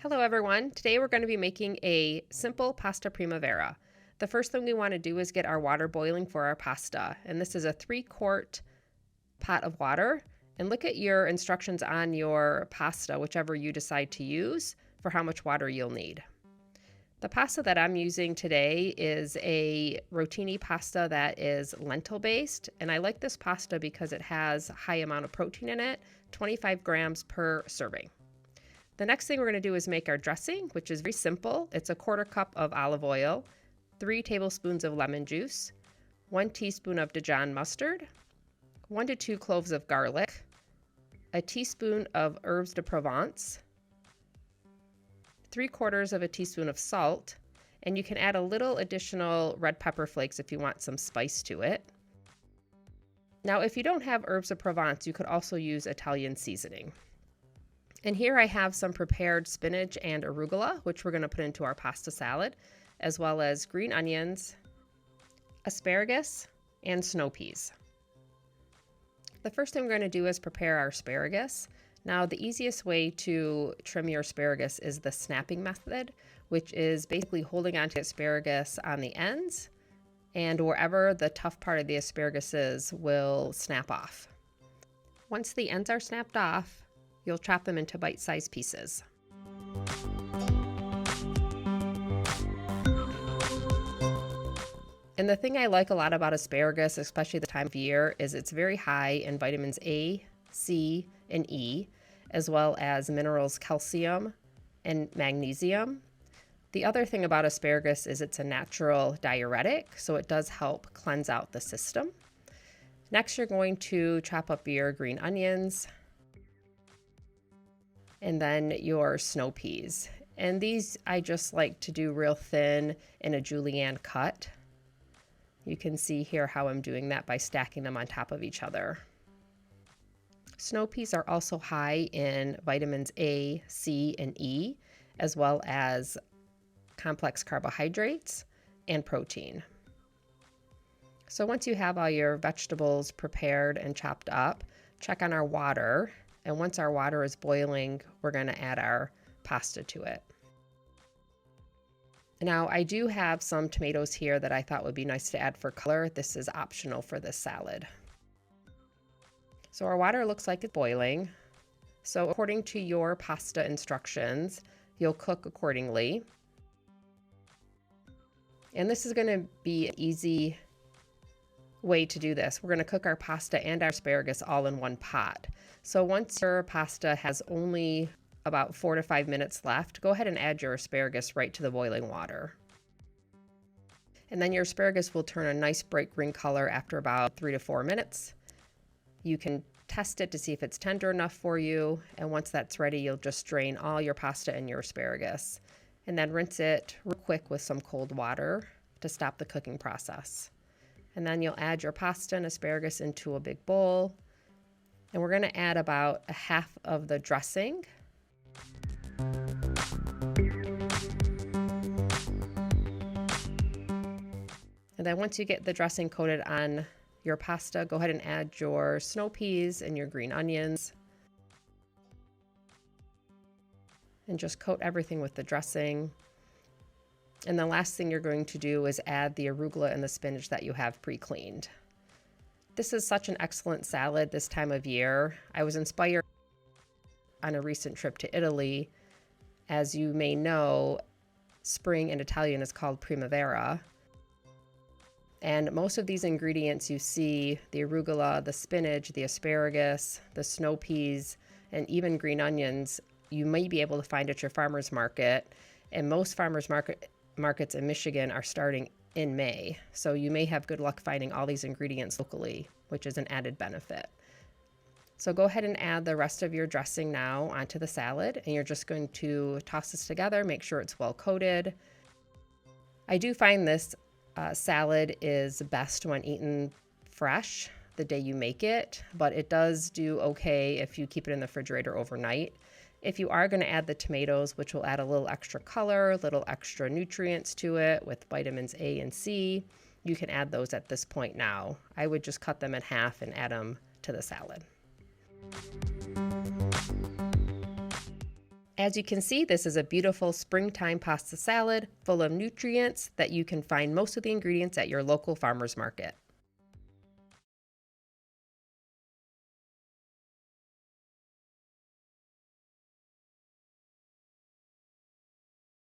Hello everyone. Today we're going to be making a simple pasta primavera. The first thing we want to do is get our water boiling for our pasta. And this is a 3-quart pot of water. And look at your instructions on your pasta, whichever you decide to use, for how much water you'll need. The pasta that I'm using today is a rotini pasta that is lentil based. And I like this pasta because it has a high amount of protein in it, 25 grams per serving. The next thing we're going to do is make our dressing, which is very simple. It's a 1/4 cup of olive oil, 3 tablespoons of lemon juice, 1 teaspoon of Dijon mustard, 1 to 2 cloves of garlic, a teaspoon of Herbes de Provence, 3/4 of a teaspoon of salt, and you can add a little additional red pepper flakes if you want some spice to it. Now, if you don't have Herbes de Provence, you could also use Italian seasoning. And here I have some prepared spinach and arugula, which we're going to put into our pasta salad, as well as green onions, asparagus, and snow peas. The first thing we're going to do is prepare our asparagus. Now, the easiest way to trim your asparagus is the snapping method, which is basically holding onto the asparagus on the ends, and wherever the tough part of the asparagus is will snap off. Once the ends are snapped off, you'll chop them into bite-sized pieces. And the thing I like a lot about asparagus, especially the time of year, is it's very high in vitamins A, C, and E, as well as minerals calcium and magnesium. The other thing about asparagus is it's a natural diuretic, so it does help cleanse out the system. Next, you're going to chop up your green onions, and then your snow peas. And these I just like to do real thin in a julienne cut. You can see here how I'm doing that by stacking them on top of each other. Snow peas are also high in vitamins A, C, and E, as well as complex carbohydrates and protein. So once you have all your vegetables prepared and chopped up, check on our water. And once our water is boiling, we're going to add our pasta to it. Now, I do have some tomatoes here that I thought would be nice to add for color. This is optional for this salad. So our water looks like it's boiling. So according to your pasta instructions, you'll cook accordingly. And this is going to be an easy way to do this. We're going to cook our pasta and our asparagus all in one pot. So once your pasta has only about 4 to 5 minutes left, go ahead and add your asparagus right to the boiling water. And then your asparagus will turn a nice bright green color after about 3 to 4 minutes. You can test it to see if it's tender enough for you. And once that's ready, you'll just drain all your pasta and your asparagus. And then rinse it real quick with some cold water to stop the cooking process. And then you'll add your pasta and asparagus into a big bowl. And we're going to add about a half of the dressing. And then once you get the dressing coated on your pasta, go ahead and add your snow peas and your green onions. And just coat everything with the dressing. And the last thing you're going to do is add the arugula and the spinach that you have pre-cleaned. This is such an excellent salad this time of year. I was inspired on a recent trip to Italy. As you may know, spring in Italian is called Primavera. And most of these ingredients you see, the arugula, the spinach, the asparagus, the snow peas, and even green onions, you may be able to find at your farmer's market. And most farmers markets in Michigan are starting in May, so you may have good luck finding all these ingredients locally, which is an added benefit. So go ahead and add the rest of your dressing now onto the salad, and you're just going to toss this together, make sure it's well coated. I do find this salad is best when eaten fresh the day you make it, but it does do okay if you keep it in the refrigerator overnight. If you are going to add the tomatoes, which will add a little extra color, a little extra nutrients to it with vitamins A and C, you can add those at this point now. I would just cut them in half and add them to the salad. As you can see, this is a beautiful springtime pasta salad full of nutrients that you can find most of the ingredients at your local farmer's market.